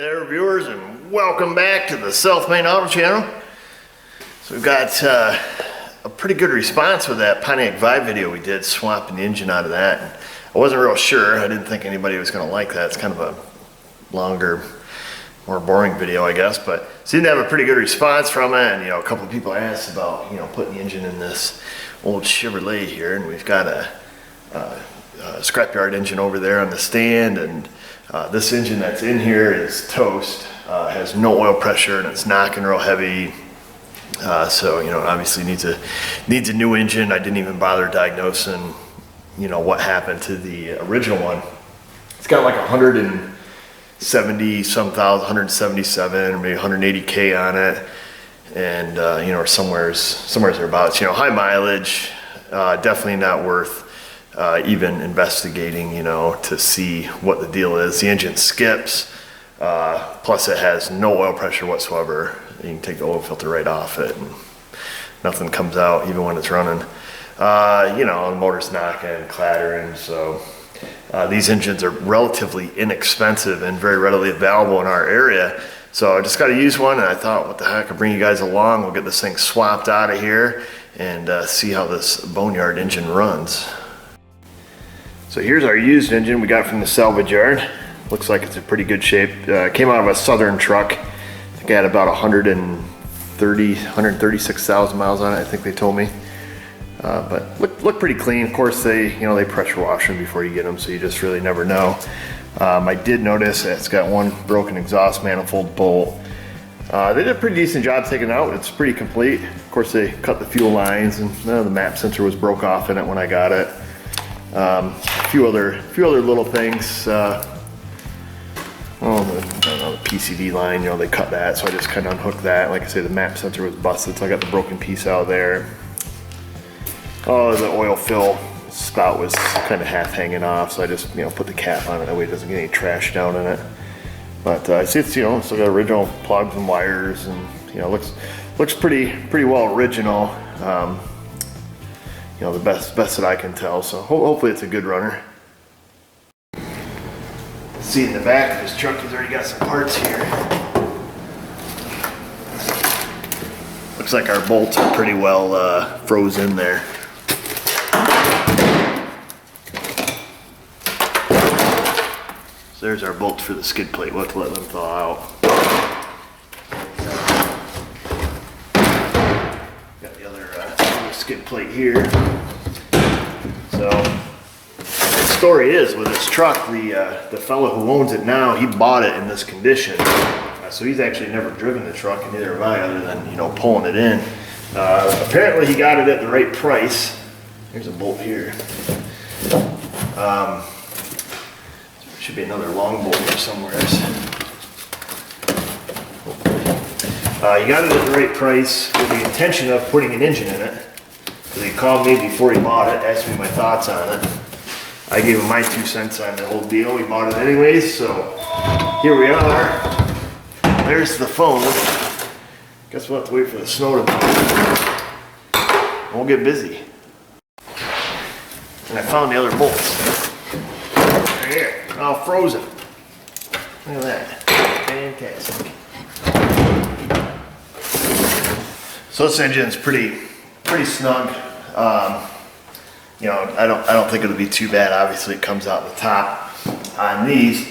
Hey there, viewers, and welcome back to the Self-Made Auto channel. So we've got a pretty good response with that Pontiac Vibe video we did, swapping the engine out of that. And I wasn't real sure. I didn't think anybody was going to like that. It's kind of a longer, more boring video, I guess, but seemed to have a pretty good response from it. And a couple of people asked about putting the engine in this old Chevrolet here, and we've got a scrapyard engine over there on the stand, and this engine that's in here is toast, has no oil pressure, and it's knocking real heavy. So obviously needs a new engine. I didn't even bother diagnosing what happened to the original one. It's got like 170 some thousand, 177 or maybe 180k on it, and or somewhere's thereabouts. High mileage, definitely not worth even investigating, to see what the deal is. The engine skips, plus it has no oil pressure whatsoever. You can take the oil filter right off it and nothing comes out even when it's running. The motor's knocking, clattering. So these engines are relatively inexpensive and very readily available in our area. So I just got to use one, and I thought, what the heck, I'll bring you guys along. We'll get this thing swapped out of here and see how this boneyard engine runs. So here's our used engine we got from the salvage yard. Looks like it's in pretty good shape. Came out of a Southern truck. I think I had about 136,000 miles on it, I think they told me. But look pretty clean. Of course, they pressure wash them before you get them, so you just really never know. I did notice it's got one broken exhaust manifold bolt. They did a pretty decent job taking it out. It's pretty complete. Of course, they cut the fuel lines, and the map sensor was broke off in it when I got it. A few other little things. The PCV line, they cut that, so I just kind of unhooked that. Like I say, the map sensor was busted, so I got the broken piece out of there. Oh, the oil fill spout was kind of half hanging off, so I just put the cap on it. That way it doesn't get any trash down in it. But I see it's still got original plugs and wires, and looks pretty well original. The best that I can tell. So hopefully it's a good runner. See, in the back of this truck, he's already got some parts here. Looks like our bolts are pretty well froze in there. So there's our bolts for the skid plate. We'll have to let them thaw out. Got the other skid plate here. So the story is, with this truck, the fellow who owns it now, he bought it in this condition. So he's actually never driven the truck, and neither have I, other than pulling it in. Apparently he got it at the right price. Here's a bolt here. Should be another long bolt here somewhere. He got it at the right price with the intention of putting an engine in it. So he called me before he bought it, asked me my thoughts on it. I gave him my 2 cents on the whole deal. He bought it anyways, so here we are. There's the phone. Guess we'll have to wait for the snow to melt. We'll get busy. And I found the other bolts. They're here, all frozen. Look at that, fantastic. So this engine's pretty snug. I don't think it'll be too bad. Obviously, it comes out the top on these.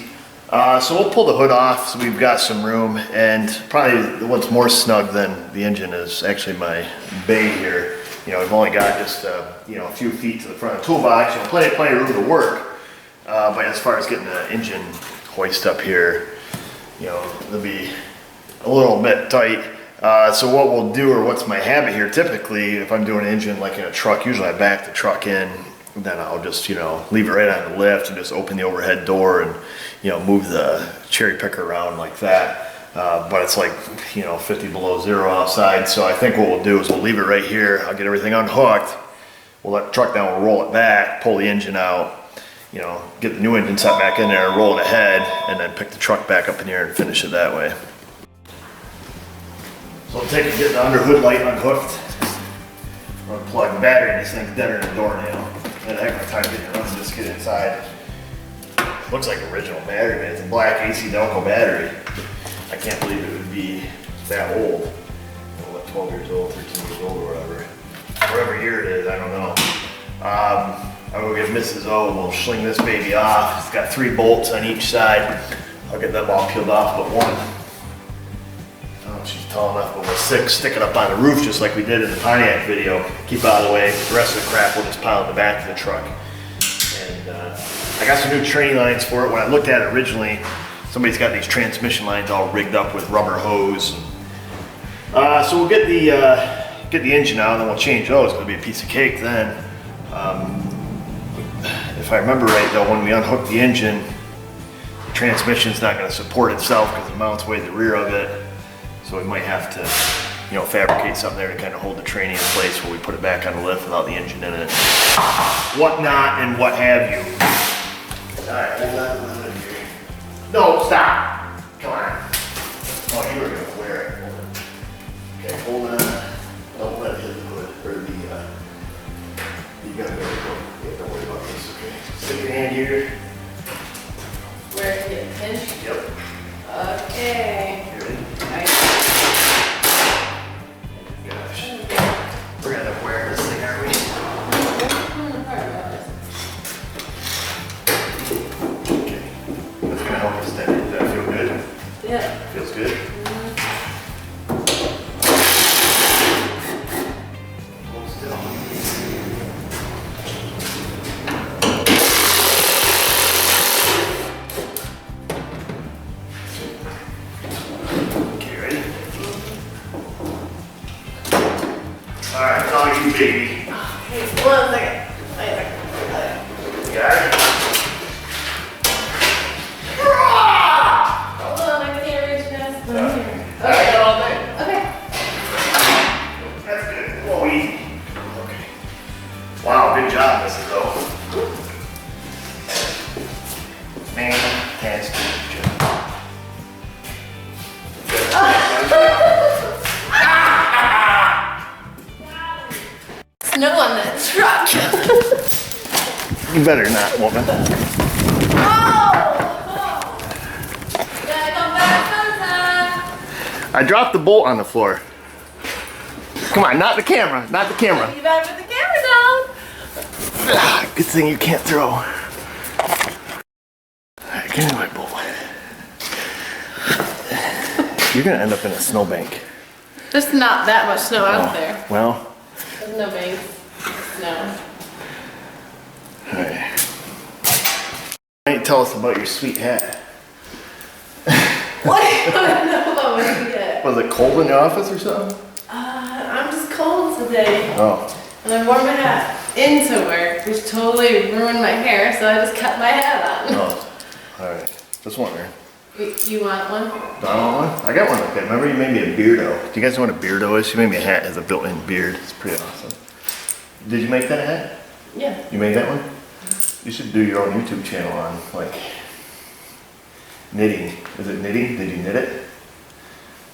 So we'll pull the hood off, so we've got some room. And probably what's more snug than the engine is actually my bay here. We've only got just a few feet to the front of the toolbox. Plenty of room to work. But as far as getting the engine hoist up here, it'll be a little bit tight. So what we'll do, or what's my habit here, typically if I'm doing an engine like in a truck, usually I back the truck in, then I'll just leave it right on the lift and just open the overhead door and move the cherry picker around like that. But it's like 50 below zero outside, so I think what we'll do is we'll leave it right here. I'll get everything unhooked, we'll let the truck down, we'll roll it back, pull the engine out, get the new engine set back in there, roll it ahead, and then pick the truck back up in here and finish it that way. So I'll take and get the under hood light unhooked. We're gonna plug the battery in this thing's deader than a doornail. Had a heck of a time getting it. Let's just get inside. Looks like original battery, man. It's a black AC Delco battery. I can't believe it would be that old. What, 12 years old, 13 years old, or whatever. Whatever year it is, I don't know. I'll go get Mrs. O and we'll sling this baby off. It's got 3 bolts on each side. I'll get them all peeled off but one. I don't know if she's tall enough, but we'll stick it up on the roof just like we did in the Pontiac video. Keep it out of the way. The rest of the crap we'll just pile in the back of the truck. And I got some new training lines for it. When I looked at it originally, somebody's got these transmission lines all rigged up with rubber hose. So we'll get the engine out and then we'll change those. It's gonna be a piece of cake then. If I remember right though, when we unhook the engine, the transmission's not gonna support itself because it mounts way at the rear of it. So we might have to, fabricate something there to kind of hold the training in place when we put it back on the lift without the engine in it. Whatnot and what have you. All right, hold on. No, stop. Come on. Oh, you were gonna wear it. Hold on. Okay, hold on. Don't let it hit the hood or you gotta go. Yeah, don't worry about this, okay? Stick your hand here. Where is it? Pinch? Yep. Okay. You ready? Gosh. We're gonna end up wearing this thing, aren't we? Okay. That's gonna help us then. Does that feel good? Yeah. Feels good? Hold still. Okay, ready? All right, it's all you, baby. Okay, 1 second. Wait a second. You got it? Hold on, I can't reach past the here. I got all day. Okay. That's good. Whoa, easy. Okay. Wow, good job, Mrs. O. Fantastic job. Snow on that truck. You better not, woman. Oh! Gotta come back sometime. I dropped the bolt on the floor. Come on, not the camera, not the camera. You better put the camera down. Good thing you can't throw. All right, give me my bolt. You're gonna end up in a snowbank. There's not that much snow out there. Well. There's no banks. Snow. All right. Why don't you tell us about your sweet hat? What do you want to know about my hat? Was it cold in the office or something? I'm just cold today. Oh. And I wore my hat into work, which totally ruined my hair, so I just cut my hat on. Oh. All right. Just wondering. You want one? I want one. I got one like that. Remember you made me a beardo. Do you guys know what a beardo is? You made me a hat that has a built-in beard. It's pretty awesome. Did you make that hat? Yeah. You made that one? You should do your own YouTube channel on like knitting. Is it knitting? Did you knit it?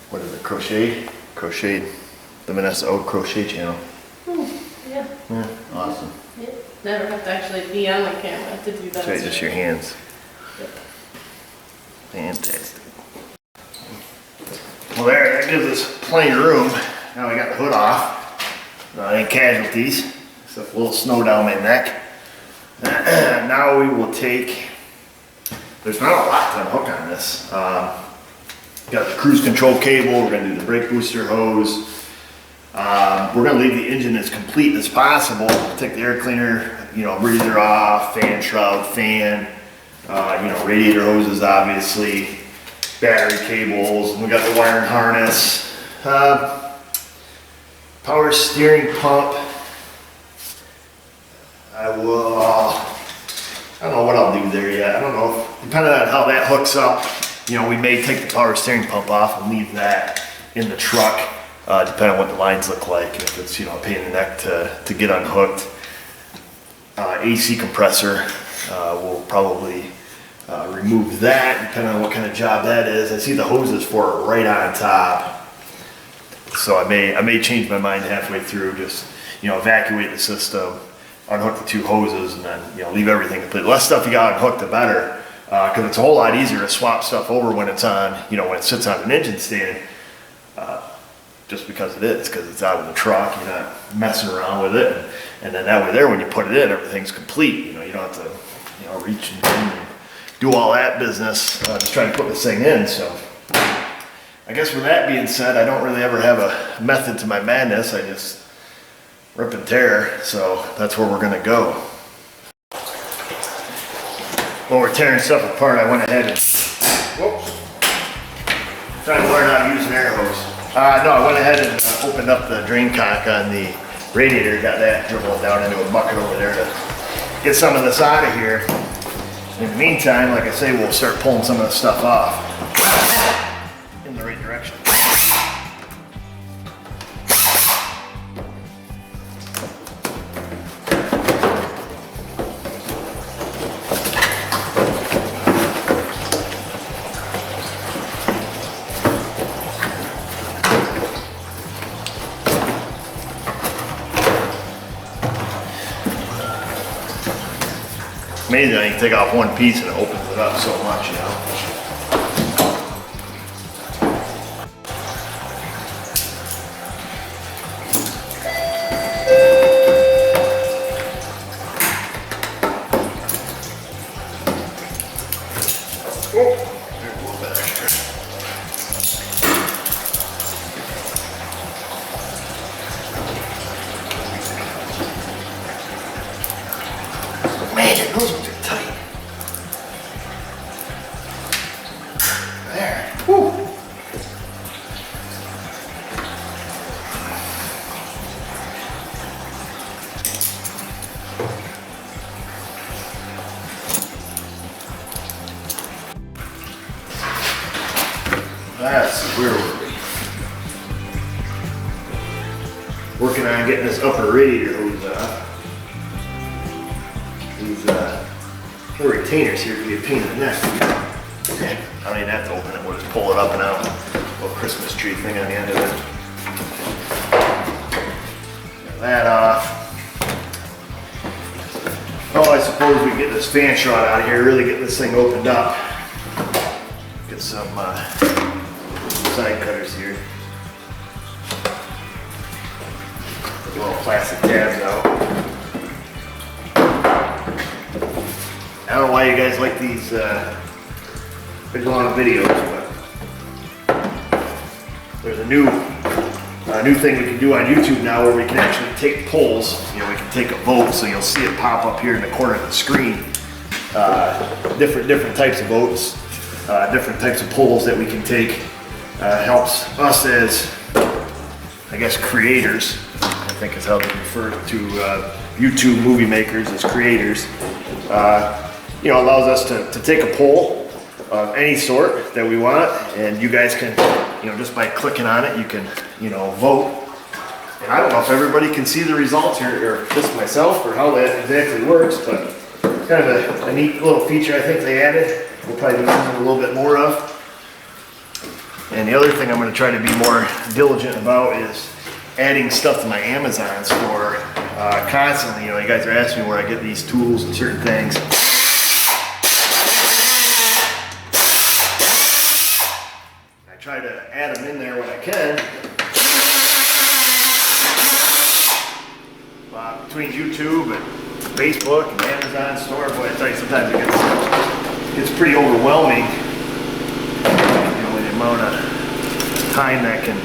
What is it? Crocheted? Crocheted. The Vanessa O crochet channel. Yeah. Yeah. Awesome. Yeah. Never have to actually be on the camera to do that. That's right. Just your hands. Yep. Fantastic. Well, there, that gives us plenty of room. Now we got the hood off. Any casualties, except a little snow down my neck. Now we will take, there's not a lot to unhook on this. Got the cruise control cable, we're gonna do the brake booster hose. We're gonna leave the engine as complete as possible. Take the air cleaner, breather off, fan shroud, fan, radiator hoses obviously, battery cables, and we got the wiring harness. Power steering pump. I don't know what I'll do there yet. I don't know, depending on how that hooks up, we may take the power steering pump off and leave that in the truck, depending on what the lines look like. If it's, a pain in the neck to get unhooked. AC compressor, we'll probably remove that, depending on what kind of job that is. I see the hoses for it right on top. So I may change my mind halfway through, just, evacuate the system, unhook the 2 hoses, and then, leave everything complete. The less stuff you got unhooked, the better. because it's a whole lot easier to swap stuff over when it's on, you know, when it sits on an engine stand, just because it is, because it's out of the truck, you're not messing around with it, and then that way there, when you put it in, everything's complete, you know, you don't have to, you know, reach and do all that business, just trying to put this thing in. So I guess with that being said, I don't really ever have a method to my madness. I just rip and tear, so that's where we're gonna go. When we're tearing stuff apart, I went ahead and, whoops, trying to learn how to use an air hose. No, I went ahead and opened up the drain cock on the radiator, got that dribbled down into a bucket over there to get some of this out of here. In the meantime, like I say, we'll start pulling some of the stuff off in the right direction. Amazing how you can take off one piece and it opens it up so much, you know. Oh, there's a little bit extra. Man, those ones are tight. There. Woo. That's where were we? Working on getting this upper radiator hose off. These little retainers here can be a pain in the neck. Okay. I don't even have to open it, we'll just pull it up and out. Little Christmas tree thing on the end of it. Get that off. Oh, I suppose we can get this fan shroud out of here, really get this thing opened up. Get some side cutters here. Get the little plastic tabs out. I don't know why you guys like these big long videos, but there's a new thing we can do on YouTube now where we can actually take polls. You know, we can take a vote, so you'll see it pop up here in the corner of the screen. Different types of votes, different types of polls that we can take. Helps us as, I guess, creators. I think is how they refer to YouTube movie makers as creators. You know, allows us to take a poll of any sort that we want, and you guys can, you know, just by clicking on it, you can, you know, vote. And I don't know if everybody can see the results here, or just myself, or how that exactly works, but it's kind of a neat little feature I think they added. We'll probably be using a little bit more of. And the other thing I'm going to try to be more diligent about is adding stuff to my Amazon store constantly. You know, you guys are asking me where I get these tools and certain things. I try to add them in there when I can. Between YouTube and Facebook and Amazon store, boy, I tell you, sometimes it gets pretty overwhelming. You know, the amount of time that can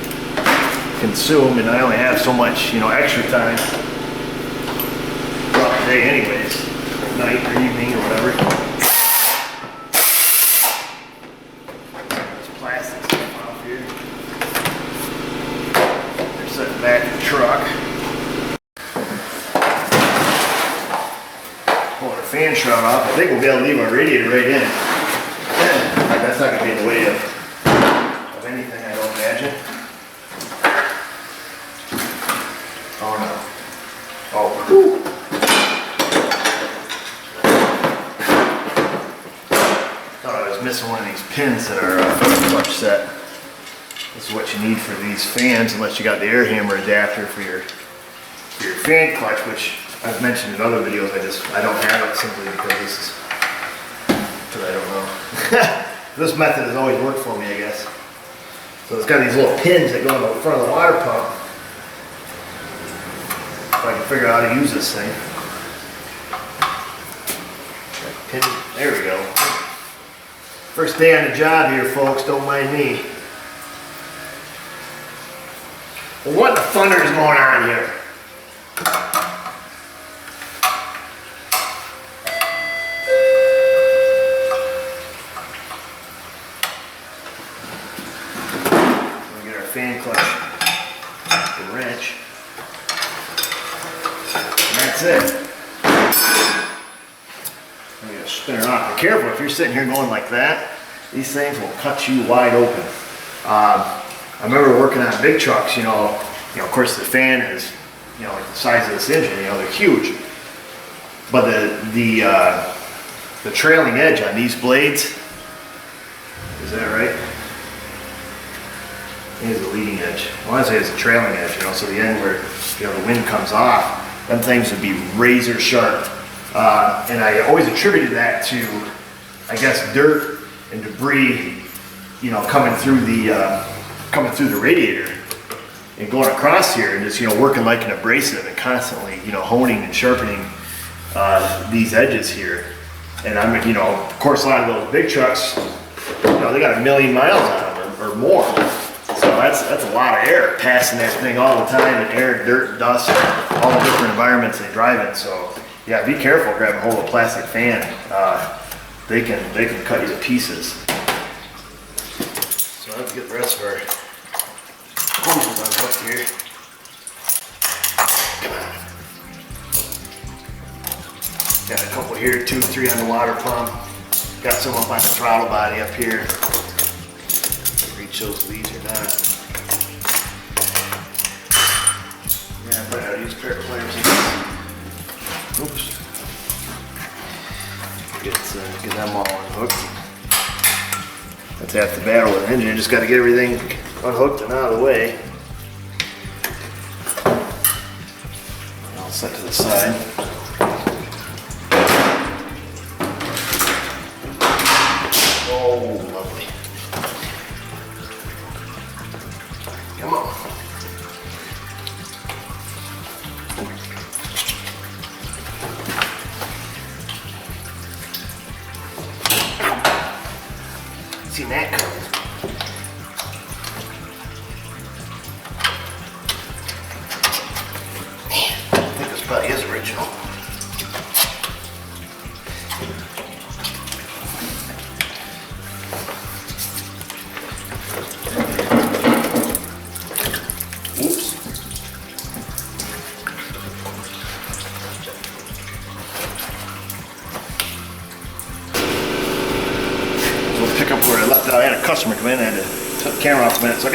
consume, and I only have so much, you know, extra time throughout the day anyways, or night or evening or whatever. There's plastic stuff off here. They're sitting back in the truck. Pulling our fan shroud off. I think we'll be able to leave our radiator right in. That's not going to be in the way of anything, I don't imagine. Oh no. Oh. Whew. Thought I was missing one of these pins that are for the clutch set. This is what you need for these fans, unless you got the air hammer adapter for your fan clutch, which I've mentioned in other videos. I don't have it simply because I don't know. This method has always worked for me, I guess. So it's got these little pins that go in the front of the water pump. If I can figure out how to use this thing. Pin, there we go. First day on the job here, folks, don't mind me. Well, what the thunder is going on here? We'll get our fan clutch, the wrench, and that's it. I'm gonna spin it off. Be careful, if you're sitting here going like that, these things will cut you wide open. I remember working on big trucks, you know, of course the fan is, you know, like the size of this engine, you know, they're huge. But the trailing edge on these blades, is that right? It is a leading edge. I want to say it's a trailing edge, you know, so the end where, you know, the wind comes off, them things would be razor sharp. And I always attributed that to, I guess, dirt and debris, you know, coming through the radiator and going across here and just, you know, working like an abrasive and constantly, you know, honing and sharpening these edges here. And I'm, you know, of course, a lot of those big trucks, you know, they got 1,000,000 miles on them or more. So that's a lot of air passing that thing all the time, and air, dirt, dust, all the different environments they drive in. So yeah, be careful grabbing hold of a plastic fan. They can cut you to pieces. So let's get the rest of our hoses unhooked here. Come on. Got a couple here, 2, 3 on the water pump. Got some up on the throttle body up here. Reach those leads or not. Yeah, I might have to use a pair of pliers again. Oops. Get them all unhooked. That's half the battle with the engine. You just got to get everything unhooked and out of the way. All set to the side. Oh, lovely. Come on. Seen that coming. Man, I think this probably is original. Oops. Pick up where I left out. I had a customer come in, I had to turn the camera off a minute. So I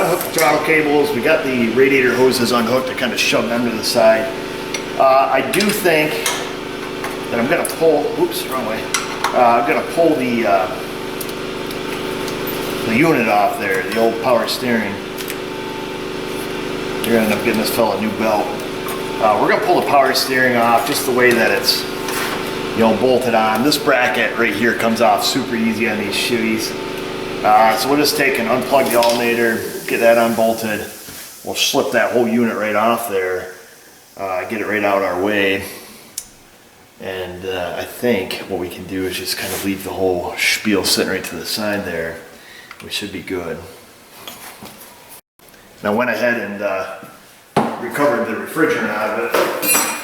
unhooked the throttle cables, we got the radiator hoses unhooked to kind of shove them to the side. I do think that I'm gonna pull, oops, wrong way. I'm gonna pull the unit off there, the old power steering. You're gonna end up getting this fella a new belt. We're gonna pull the power steering off just the way that it's, you know, bolted on. This bracket right here comes off super easy on these Chevys. So we'll just take and unplug the alternator, get that unbolted. We'll slip that whole unit right off there, get it right out our way. And I think what we can do is just kind of leave the whole spiel sitting right to the side there. We should be good. Now I went ahead and recovered the refrigerant out of it.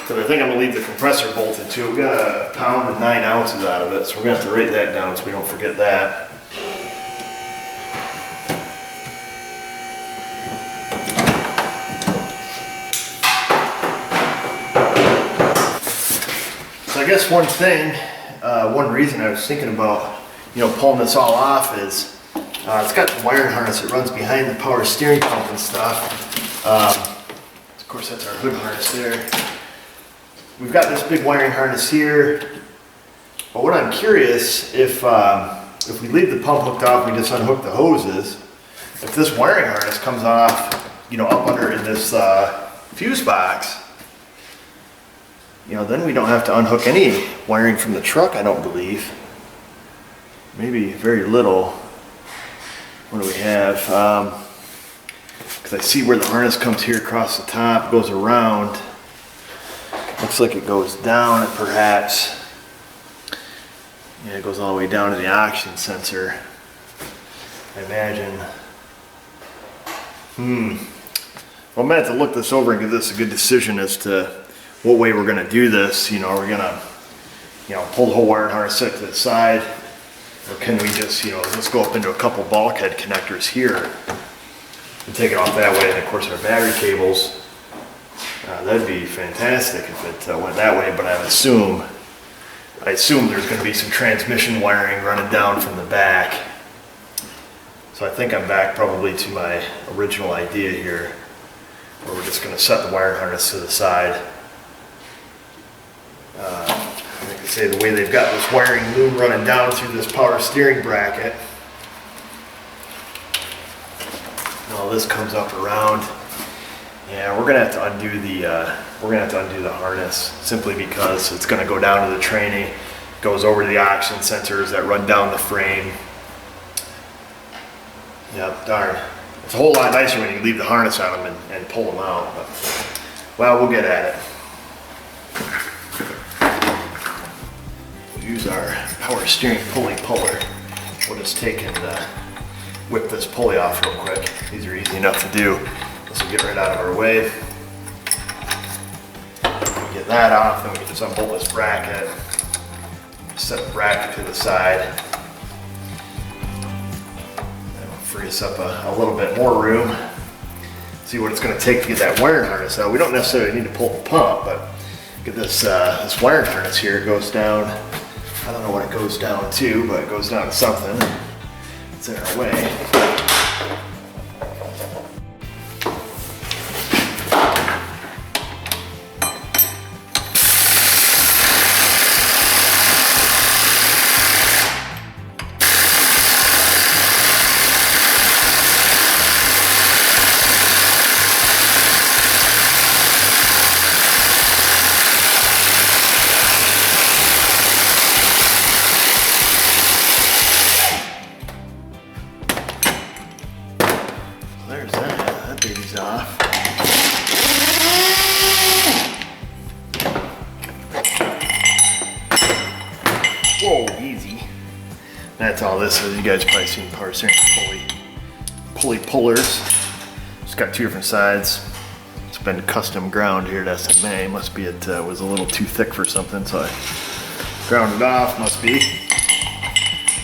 So I think I'm gonna leave the compressor bolted too. We got 1 pound and 9 ounces out of it, so we're gonna have to write that down so we don't forget that. So I guess one thing, one reason I was thinking about, you know, pulling this all off is it's got the wiring harness that runs behind the power steering pump and stuff. Of course, that's our hood harness there. We've got this big wiring harness here, but what I'm curious, if we leave the pump hooked off, we just unhook the hoses, if this wiring harness comes off, you know, up under in this fuse box, you know, then we don't have to unhook any wiring from the truck, I don't believe. maybe very little. What do we have? Because I see where the harness comes here across the top, goes around. Looks like it goes down perhaps. Yeah, it goes all the way down to the oxygen sensor, I imagine. Well, I'm gonna have to look this over and give this a good decision as to what way we're gonna do this. You know, are we gonna, pull the whole wire harness set to the side, or can we just, let's go up into a couple bulkhead connectors here and take it off that way? And of course, our battery cables, that'd be fantastic if it went that way. But I assume there's gonna be some transmission wiring running down from the back. So I think I'm back probably to my original idea here, where we're just going to set the wire harness to the side. Like I say, the way they've got this wiring loom running down through this power steering bracket, and all this comes up around. Yeah, we're going to have to undo the harness simply because it's going to go down to the training, goes over to the oxygen sensors that run down the frame. Yeah, darn. It's a whole lot nicer when you leave the harness on them and pull them out. But, well, we'll get at it. We'll use our power steering pulley puller. We'll just take and whip this pulley off real quick. These are easy enough to do. This will get right out of our way. Get that off, then we can just unbolt this bracket. Set the bracket to the side. Free us up a little bit more room. See what it's going to take to get that wiring harness out. We don't necessarily need to pull the pump, but get this wiring harness here. It goes down, I don't know what it goes down to, but it goes down to something. It's in our way. There's that baby's off. Whoa, easy. That's all this is. You guys probably seen power steering pulley pullers. It's got two different sides. It's been custom ground here at SMA. Must be it was a little too thick for something, so I ground it off, must be.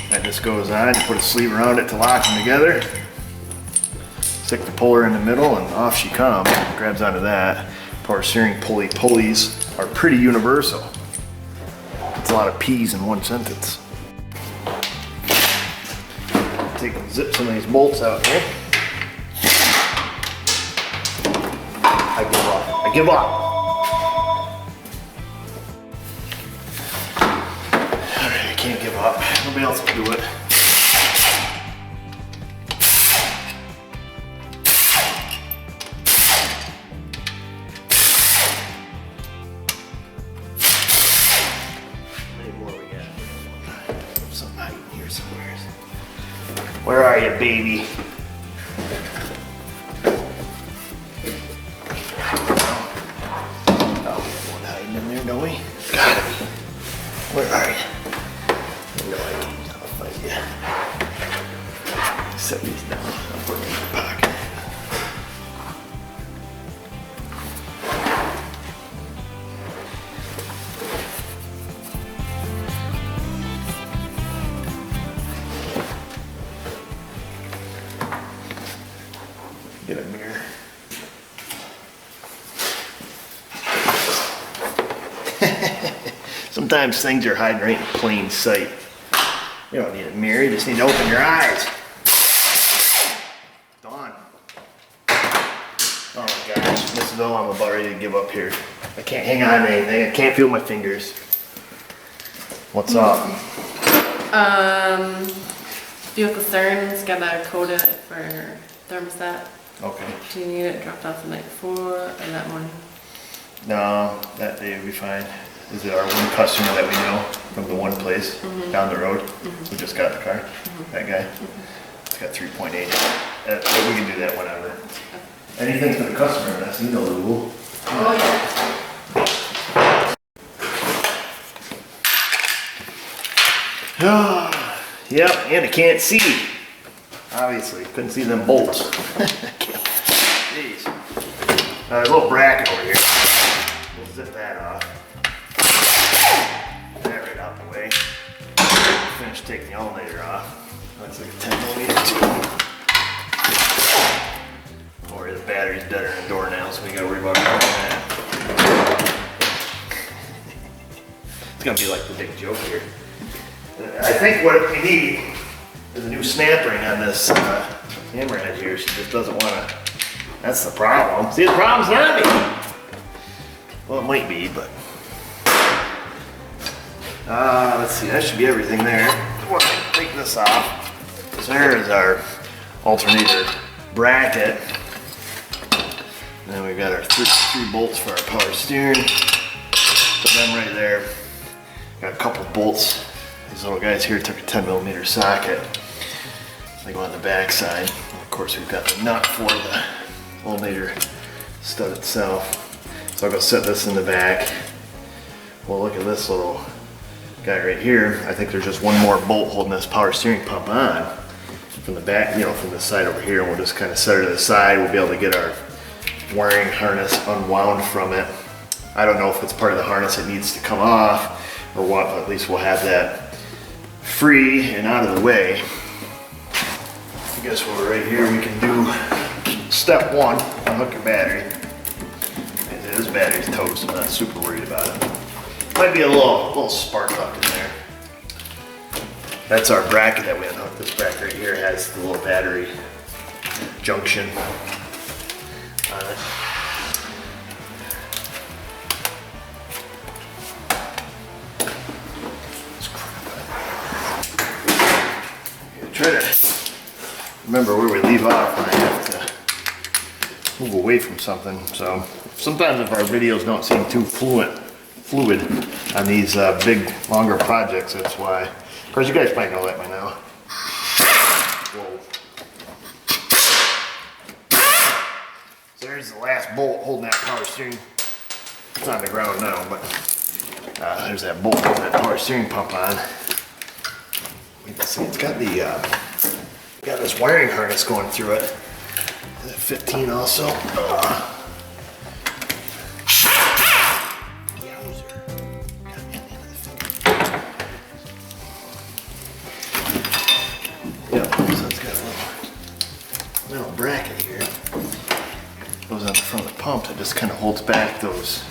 That just goes on. You put a sleeve around it to lock them together. Stick the puller in the middle and off she comes. Grabs onto that. Power steering pulleys are pretty universal. It's a lot of P's in one sentence. Take and zip some of these bolts out here. I give up. Alright, I can't give up. Nobody else will do it. Where are you, baby? Oh, one hiding in there, don't we? Gotta be. Where are you? No idea. I'll find you. Set these down. I'll put them in my pocket. Get a mirror. Sometimes things are hiding right in plain sight. You don't need a mirror, you just need to open your eyes. Dawn. Oh my gosh, Mrs. O, I'm about ready to give up here. I can't hang on to anything, I can't feel my fingers. What's up? Vehicle stern's got a code in it for thermostat. Okay. Do you need it dropped off the night before or that morning? No, that day will be fine. is our one customer that we know from the one place down the road who just got the car. That guy. It's got 3.8. But we can do that whenever. Anything for the customer, that's you know the rule. Oh yeah. Yep, and I can't see. Obviously, couldn't see them bolts. Jeez. There's a little bracket over here. We'll zip that off. That right out the way. Finish taking the alternator off. That's like a 10mm too. Or the battery's deader in the door now, so we gotta worry about that. It's gonna be like the big joke here. I think what we need is a new snap ring on this hammerhead here. She just doesn't want to. That's the problem. See, the problem's not me. Well, it might be, but. Let's see. That should be everything there. We'll take this off. So there is our alternator bracket. And then we've got our three bolts for our power steering. Put them right there. Got a couple bolts. These little guys here took a 10mm socket. They go on the back side. And of course, we've got the nut for the alternator stud itself. So I'll go set this in the back. Well, look at this little guy right here. I think there's just one more bolt holding this power steering pump on from the back, from the side over here. And we'll just kind of set it to the side. We'll be able to get our wiring harness unwound from it. I don't know if it's part of the harness that needs to come off or what, but at least we'll have that free and out of the way. I guess while we're right here, we can do step one, unhook your battery. This battery's toast, I'm not super worried about it. Might be a little spark left in there. That's our bracket that we unhooked. This bracket right here has the little battery junction on it. Try to remember where we leave off when I have to move away from something. So sometimes if our videos don't seem too fluid on these big, longer projects, that's why. Of course, you guys might know that by now. Whoa. So there's the last bolt holding that power steering. It's on the ground now, but there's that bolt holding that power steering pump on. See, it's got the got this wiring harness going through it. Is it 15 also? Yep, so it's got a little metal bracket here. Goes on the front of the pump that just kind of holds back those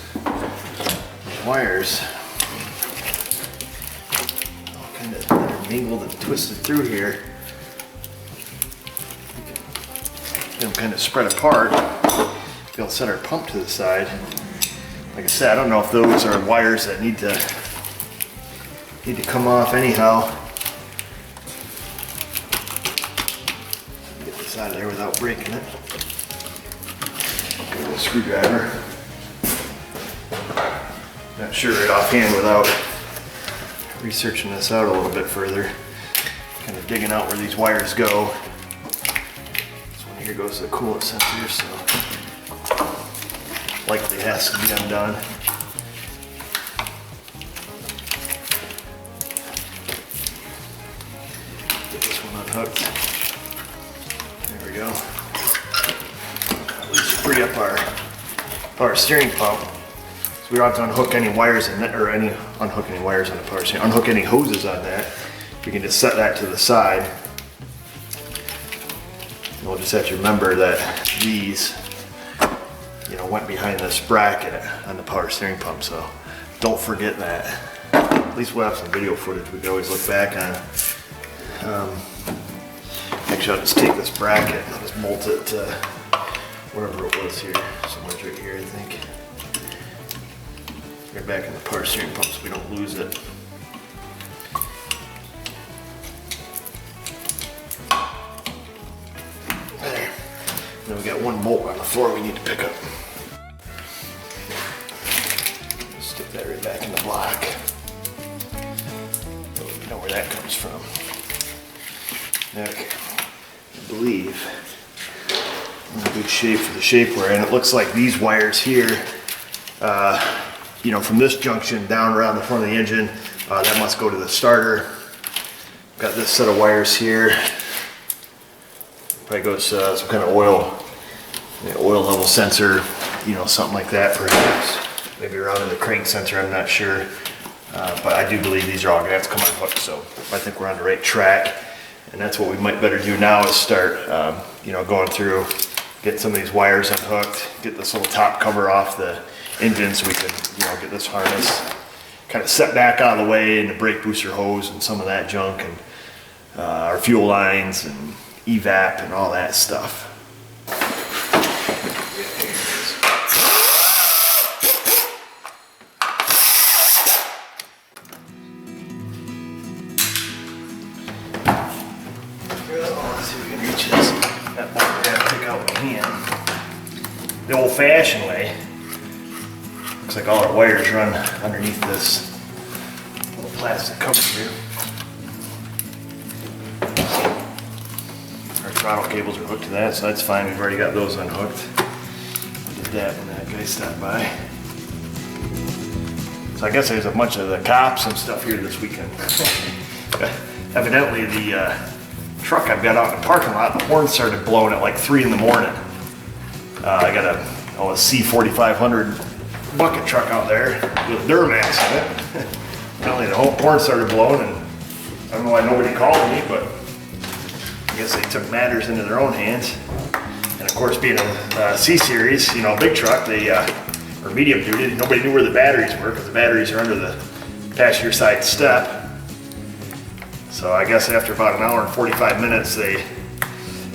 wires. Mingled and twisted through here. Get them kind of spread apart. Be able to set our pump to the side. Like I said, I don't know if those are wires that need to come off anyhow. Get this out of there without breaking it. Get a screwdriver. Not sure right offhand without researching this out a little bit further, kind of digging out where these wires go. This one here goes to the coolant sensor, so likely has to be undone. Get this one unhooked. There we go. At least free up our steering pump. So we don't have to unhook any wires in that, or unhook any wires on the power steering, unhook any hoses on that. We can just set that to the side. And we'll just have to remember that these, went behind this bracket on the power steering pump. So don't forget that. At least we'll have some video footage we can always look back on. Actually, I'll just take this bracket and I'll just bolt it to wherever it was here. Somewhere right here, I think. Right back in the power steering pump so we don't lose it. There. Then we got one bolt on the floor we need to pick up. Stick Stick that right back in the block. Oh, you know where that comes from. Okay, I believe I'm in good shape for the shapewear, and it looks like these wires here, you know, from this junction down around the front of the engine, that must go to the starter. Got this set of wires here. Probably goes some kind of oil level sensor, you know, something like that perhaps. Maybe around in the crank sensor, I'm not sure. But I do believe these are all gonna have to come unhooked, so I think we're on the right track. And that's what we might better do now is start, you know, going through, get some of these wires unhooked, get this little top cover off the engine so we can, you know, get this harness kind of set back out of the way, and the brake booster hose and some of that junk, and our fuel lines and evap and all that stuff. Let's see if we can reach this. That one we gotta pick out with a hand. The old-fashioned way. Looks like all our wires run underneath this little plastic cover here. Our throttle cables are hooked to that, so that's fine. We've already got those unhooked. We did that when that guy stopped by. So I guess there's a bunch of the cops and stuff here this weekend. Evidently the truck I've got out in the parking lot, the horn started blowing at like 3 in the morning. I got a C4500 bucket truck out there with Duramax in it. Apparently the whole horn started blowing, and I don't know why nobody called me, but I guess they took matters into their own hands. And of course, being a C-Series, you know, big truck, they or medium duty, nobody knew where the batteries were because the batteries are under the passenger side step. So I guess after about an hour and 45 minutes, they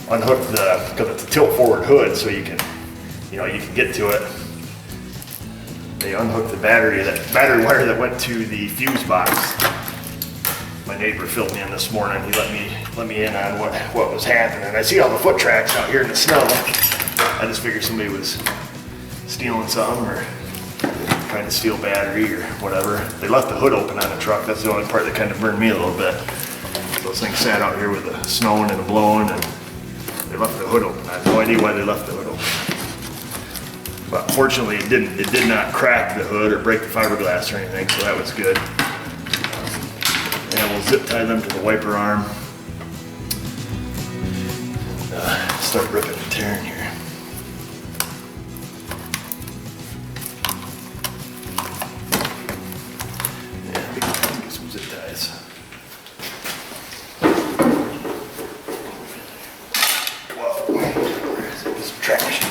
unhooked because it's a tilt forward hood, so you can, you know, you can get to it. They unhooked the battery wire that went to the fuse box. My neighbor filled me in this morning. He let me in on what was happening. I see all the foot tracks out here in the snow. I just figured somebody was stealing something or trying to steal battery or whatever. They left the hood open on the truck. That's the only part that kind of burned me a little bit. Those things sat out here with the snowing and the blowing, and they left the hood open. I have no idea why they left the hood open. But fortunately, it did not crack the hood or break the fiberglass or anything, so that was good. And we'll zip tie them to the wiper arm. Start ripping and tearing here. Yeah, get some zip ties. Whoa, where is it? Get some traction.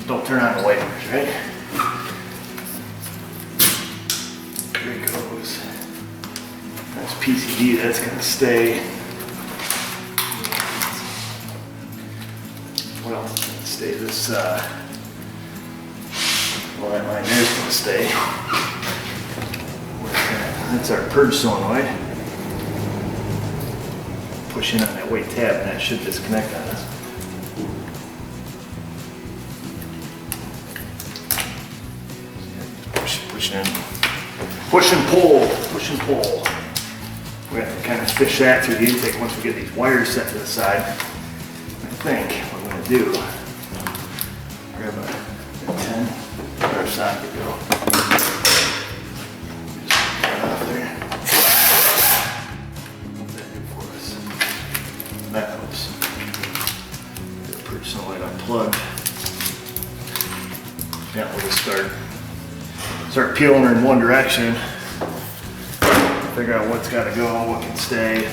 Don't turn on the wipers, right? There it goes. That's PCD, that's gonna stay. Well, it's gonna stay this, well, that line there's gonna stay. That's our purge solenoid. Push in on that weight tab and that should disconnect on us. Push and pull, push and pull. We have to kind of fish that through the intake once we get these wires set to the side. I think what I'm going to do, grab a 10, where our socket go. Just put that off there. What's that do for us? That helps. Get the purge solenoid unplugged. Yeah, we'll just start peeling her in one direction, figure out what's got to go, what can stay.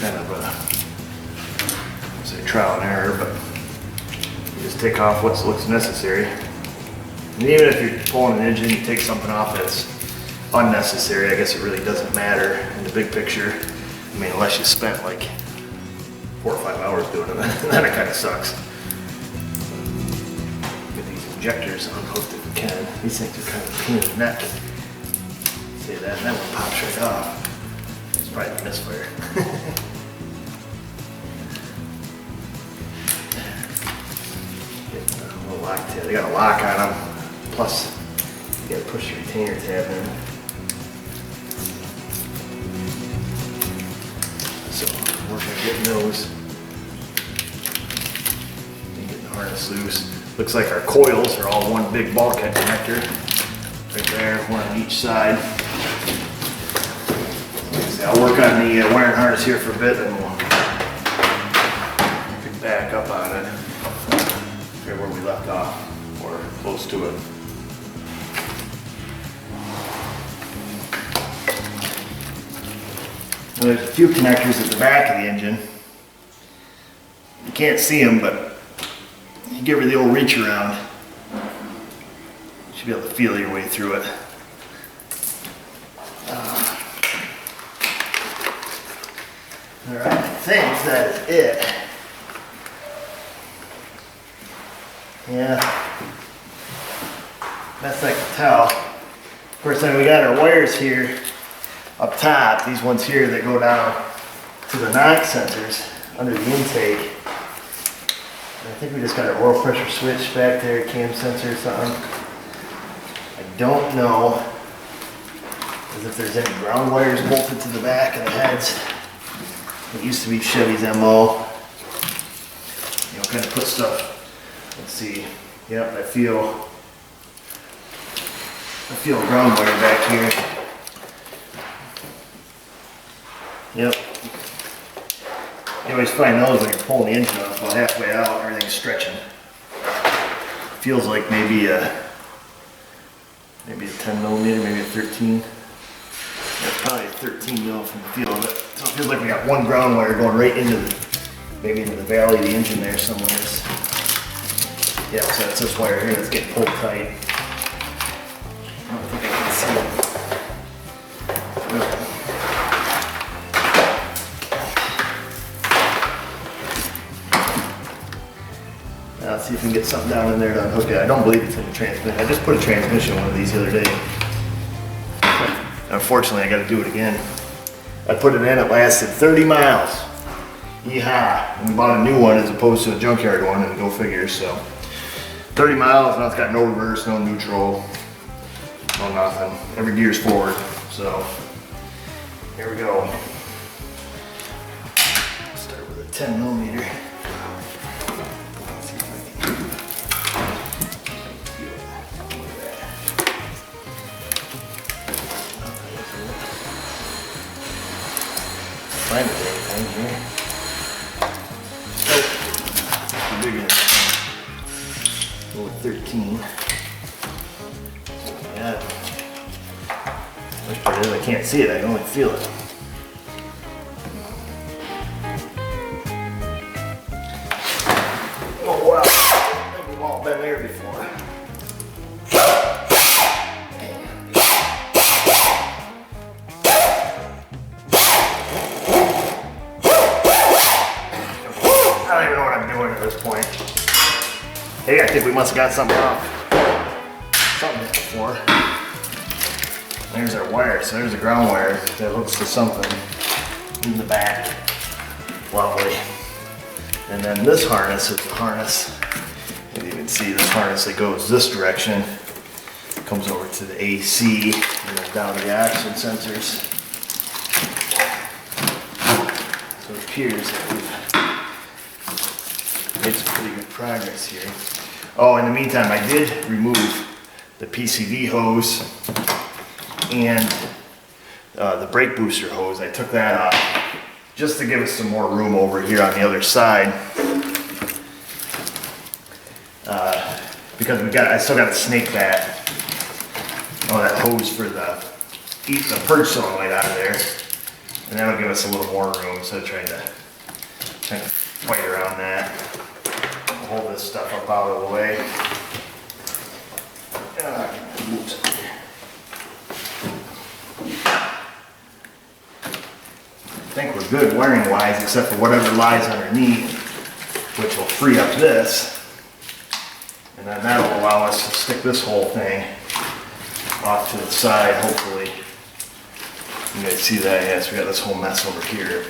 Kind of a, say trial and error, but you just take off what's necessary. And even if you're pulling an engine, you take something off that's unnecessary, I guess it really doesn't matter in the big picture. I mean, unless you spent like 4 or 5 hours doing it, then it kind of sucks. Get these injectors unhooked. can. These things are kind of a pain in the neck. Say that, and that one pops right off. It's probably a misfire. Get a little lock tab. They got a lock on them. Plus, you gotta push the retainer tab in. So, working on getting those. And getting the harness loose. Looks like our coils are all one big bulkhead connector. Right there, one on each side. So I'll work on the wiring harness here for a bit and we'll pick back up on it. Right where we left off, or close to it. Now, there's a few connectors at the back of the engine. You can't see them, but you give her the old reach around. You should be able to feel your way through it. Alright, I think that is it. Yeah, best I can tell. Of course, then we got our wires here up top, these ones here that go down to the knock sensors under the intake. And I think we just got our oil pressure switch back there, cam sensor or something. I don't know as if there's any ground wires bolted to the back of the heads. It used to be Chevy's MO. You know, kind of put stuff. Let's see. Yep, I feel a ground wire back here. Yep. You always find those when you're pulling the engine off. About halfway out, everything's stretching. Feels like maybe a 10 millimeter, maybe a 13. Yeah, probably a 13 mil from the feel of it. So it feels like we got one ground wire going right into maybe into the valley of the engine there somewhere. Yeah, so that's this wire here that's getting pulled tight. I don't think I can see it. Now let's see if we can get something down in there to unhook it. I don't believe it's in the transmission. I just put a transmission in one of these the other day. Unfortunately, I got to do it again. I put it in, it lasted 30 miles. Yeehaw. And we bought a new one as opposed to a junkyard one, and go figure, so. 30 miles, now it's got no reverse, no neutral, no nothing. Every gear's forward, so here we go. Start with a 10 millimeter. Let's see if I can feel it. Look at that. Find it anything here. Oh, bigger. 13. Yeah. Which part is I can't see it, I can only feel it. Oh wow, I think we've all been there before. I don't even know what I'm doing at this point. Hey, I think we must have got something off. Something before. There's our wire. So there's a ground wire that hooks to something in the back. Lovely. And then this harness is the harness. You can even see this harness that goes this direction. Comes over to the AC and then down to the oxygen sensors. So it appears that we've made some pretty good progress here. Oh, in the meantime, I did remove the PCV hose and the brake booster hose. I took that off just to give us some more room over here on the other side. Because I still got to snake that hose for the purge solenoid out of there. And that'll give us a little more room instead of trying to fight around that. Hold this stuff up out of the way. Oops. I think we're good wiring wise, except for whatever lies underneath, which will free up this. And then that'll allow us to stick this whole thing off to the side, hopefully. You guys see that? Yes, we got this whole mess over here.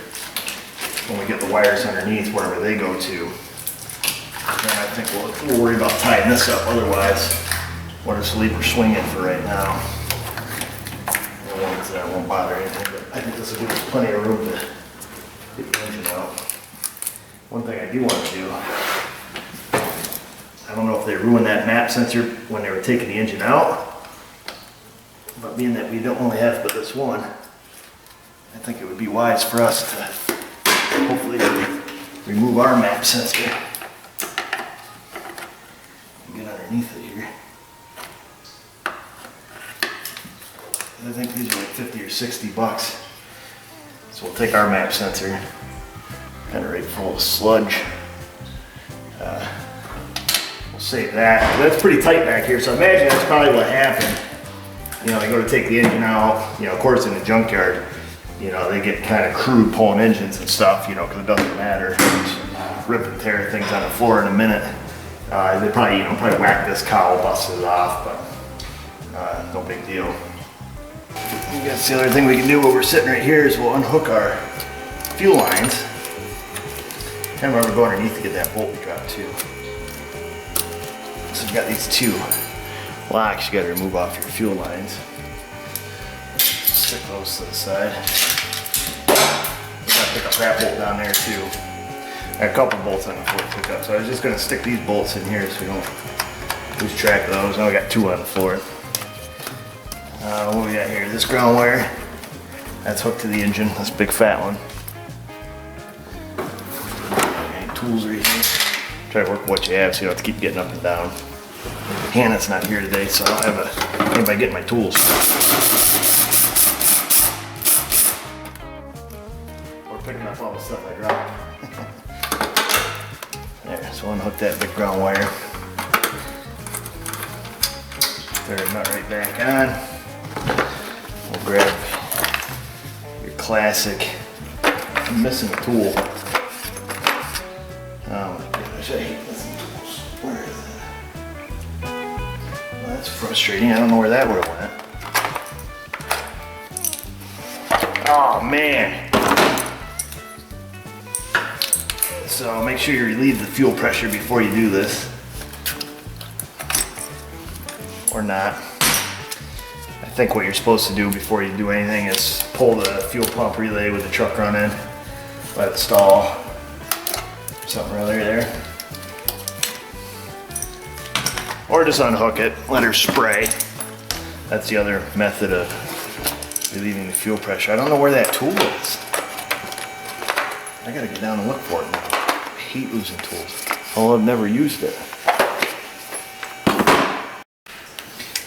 When we get the wires underneath, wherever they go to, then I think we'll worry about tying this up. Otherwise, we'll just leave her swinging for right now. That won't bother anything, but I think this will give us plenty of room to get the engine out. One thing I do want to do, I don't know if they ruined that map sensor when they were taking the engine out, but being that we don't only have but this one, I think it would be wise for us to hopefully remove our map sensor and get underneath it here. I think these are like 50 or 60 bucks. So we'll take our map sensor, kind of right full of sludge. We'll save that. That's pretty tight back here, so I imagine that's probably what happened. You know, they go to take the engine out, you know, of course in the junkyard, you know, they get kind of crude pulling engines and stuff, you know, because it doesn't matter. Just rip and tear things on the floor in a minute. They probably, you know, whack this cowl, bust it off, but no big deal. I guess the other thing we can do while we're sitting right here is we'll unhook our fuel lines. And remember, go underneath to get that bolt we dropped too. So you've got these two locks you got to remove off your fuel lines. Stick those to the side. We got to pick up that bolt down there too. I got a couple bolts on the floor to pick up, so I was just going to stick these bolts in here so we don't lose track of those. Now we got two on the floor. What we got here? This ground wire, that's hooked to the engine, this big fat one. Okay, tools right here. Try to work with what you have so you don't have to keep getting up and down. Hannah's not here today, so I don't have anybody getting my tools. Or picking up all the stuff I dropped. There, so unhook that big ground wire. Throw the nut right back on. We'll grab your classic, I'm missing a tool. Oh my gosh, I hate missing tools. Where is it? Well, that's frustrating, I don't know where that would have went. Oh man. So make sure you relieve the fuel pressure before you do this. Or not. I think what you're supposed to do before you do anything is pull the fuel pump relay with the truck running, let it stall, something or other there. Or just unhook it, let her spray. That's the other method of relieving the fuel pressure. I don't know where that tool is. I gotta get down and look for it now. I hate losing tools. Although I've never used it.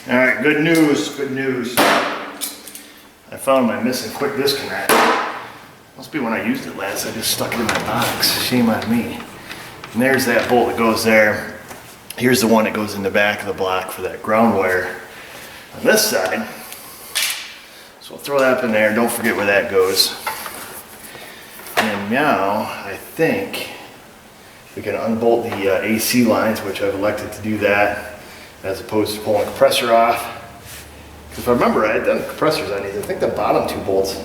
All right, good news, good news. I found my missing quick disconnect. Must be when I used it last, I just stuck it in my box. Shame on me. And there's that bolt that goes there. Here's the one that goes in the back of the block for that ground wire on this side. So we'll throw that up in there, don't forget where that goes. And now, I think we can unbolt the AC lines, which I've elected to do that, as opposed to pulling the compressor off. If I remember, I had done compressors on these. I think the bottom two bolts, I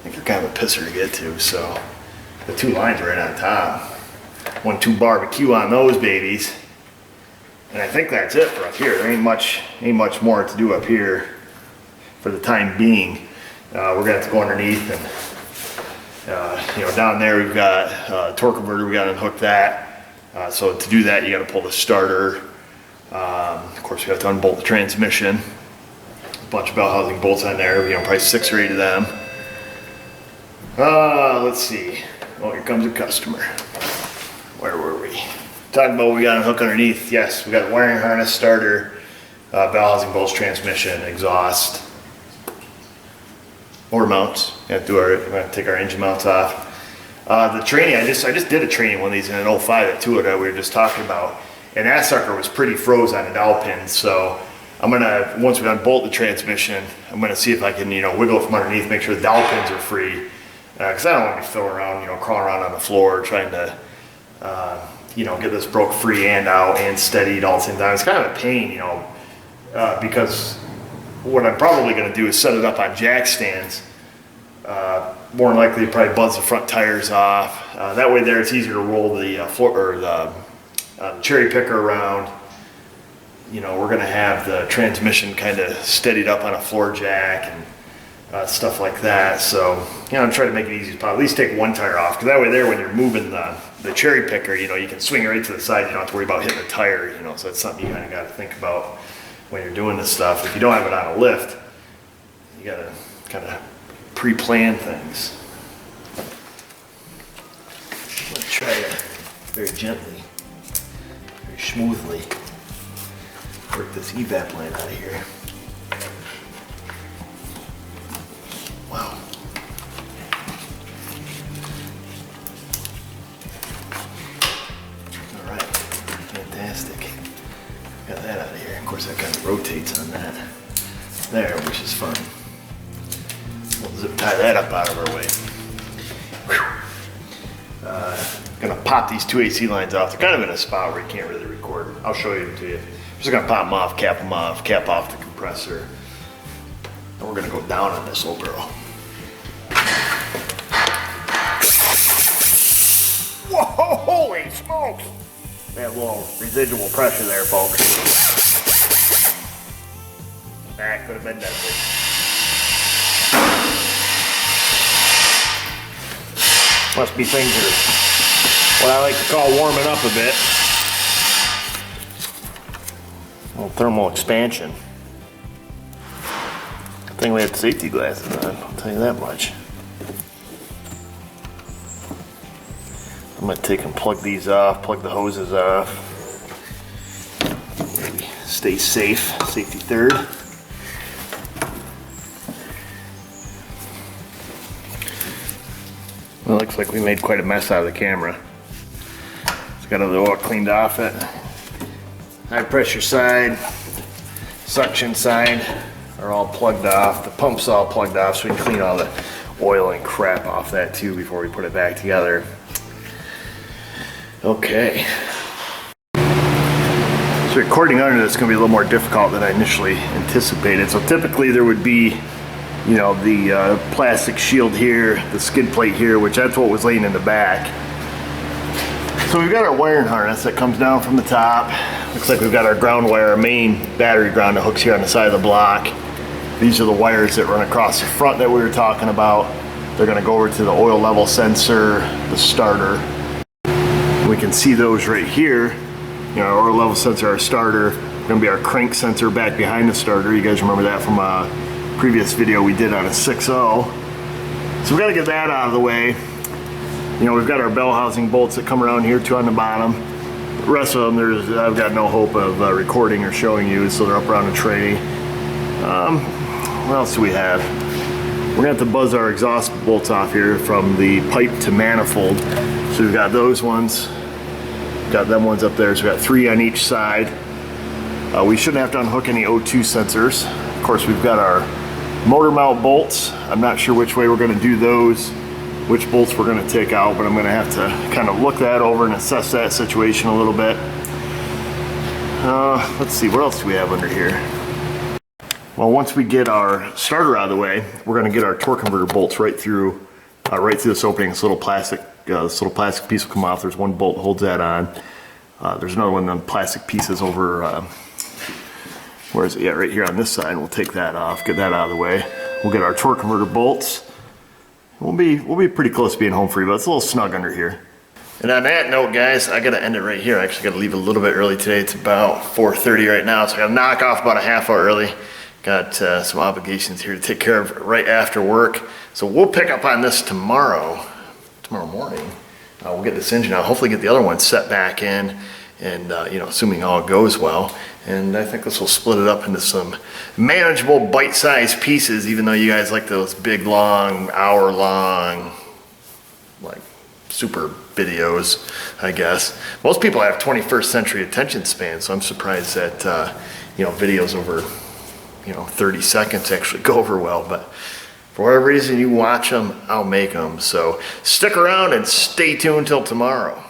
think they're kind of a pisser to get to, so the two lines are right on top. 1-2 barbecue on those babies. And I think that's it for up here. There ain't much more to do up here for the time being. We're gonna have to go underneath and you know, down there we've got torque converter, we gotta unhook that. So to do that, you gotta pull the starter. Of course, we have to unbolt the transmission. A bunch of bell housing bolts on there, you know, probably 6 or 8 of them. Let's see. Oh, here comes a customer. Where were we? Talking about what we got to hook underneath. Yes, we got wiring harness, starter, bell housing bolts, transmission, exhaust, motor mounts. We have to do we're going to take our engine mounts off. The training, I just did a training one of these in an 05 at Tuit that we were just talking about. And that sucker was pretty froze on the dowel pins, so I'm gonna, once we unbolt the transmission, I'm gonna see if I can, you know, wiggle it from underneath, make sure the dowel pins are free. Because I don't want to be throwing around, you know, crawling around on the floor trying to you know, get this broke free and out and steadied all at the same time. It's kind of a pain, you know, because what I'm probably going to do is set it up on jack stands. More than likely, probably buzz the front tires off. That way, there it's easier to roll the floor or the cherry picker around. You know, we're going to have the transmission kind of steadied up on a floor jack and stuff like that. So, you know, I'm trying to make it easy as possible. At least take one tire off, because that way, there when you're moving the cherry picker, you know, you can swing right to the side. You don't have to worry about hitting the tire. You know, so that's something you kind of got to think about when you're doing this stuff. If you don't have it on a lift, you got to kind of pre-plan things. I'm going to try to very gently, very smoothly work this evap line out of here. Wow. All right, fantastic. Got that out of here. Of course, that kind of rotates on that there, which is fun. We'll zip tie that up out of our way. Gonna pop these two AC lines off. They're kind of in a spot where you can't really record. I'll show you to you. Just gonna pop them off, cap off the compressor. And we're gonna go down on this little girl. Whoa, holy smokes! We have a little residual pressure there, folks. That could have been deadly. Must be things are what I like to call warming up a bit. A little thermal expansion. Good thing we had safety glasses on, I'll tell you that much. I'm gonna take and plug these off, plug the hoses off. Maybe stay safe, safety third. Well, it looks like we made quite a mess out of the camera. It's got all the oil cleaned off it. High pressure side, suction side are all plugged off. The pump's all plugged off, so we can clean all the oil and crap off that too before we put it back together. Okay. So recording under this is going to be a little more difficult than I initially anticipated. So typically there would be, you know, the plastic shield here, the skid plate here, which that's what was laying in the back. So we've got our wiring harness that comes down from the top. Looks like we've got our ground wire, our main battery ground that hooks here on the side of the block. These are the wires that run across the front that we were talking about. They're gonna go over to the oil level sensor, the starter. We can see those right here. You know, our oil level sensor, our starter, gonna be our crank sensor back behind the starter. You guys remember that from a previous video we did on a 6.0. So we gotta get that out of the way. You know, we've got our bell housing bolts that come around here, two on the bottom. The rest of them, I've got no hope of recording or showing you, so they're up around the tray. What else do we have? We're gonna have to buzz our exhaust bolts off here from the pipe to manifold. So we've got those ones, got them ones up there. So we've got 3 on each side. We shouldn't have to unhook any O2 sensors. Of course, we've got our motor mount bolts. I'm not sure which way we're gonna do those, which bolts we're gonna take out, but I'm gonna have to kind of look that over and assess that situation a little bit. Let's see, what else do we have under here? Well, once we get our starter out of the way, we're gonna get our torque converter bolts right through this opening. This little plastic piece will come off. There's one bolt that holds that on. There's another one of them plastic pieces over, where is it? Yeah, right here on this side. We'll take that off, get that out of the way. We'll get our torque converter bolts. We'll be pretty close to being home free, but it's a little snug under here. And on that note, guys, I gotta end it right here. I actually gotta leave a little bit early today. It's about 4:30 right now, so I gotta knock off about a half hour early. Got some obligations here to take care of right after work. So we'll pick up on this tomorrow morning. We'll get this engine out, hopefully get the other one set back in, and you know, assuming all goes well. And I think this will split it up into some manageable bite-sized pieces, even though you guys like those big, long, hour-long, like super videos, I guess. Most people have 21st century attention span, so I'm surprised that you know, videos over 30 seconds actually go over well. But for whatever reason you watch them, I'll make them. So stick around and stay tuned till tomorrow.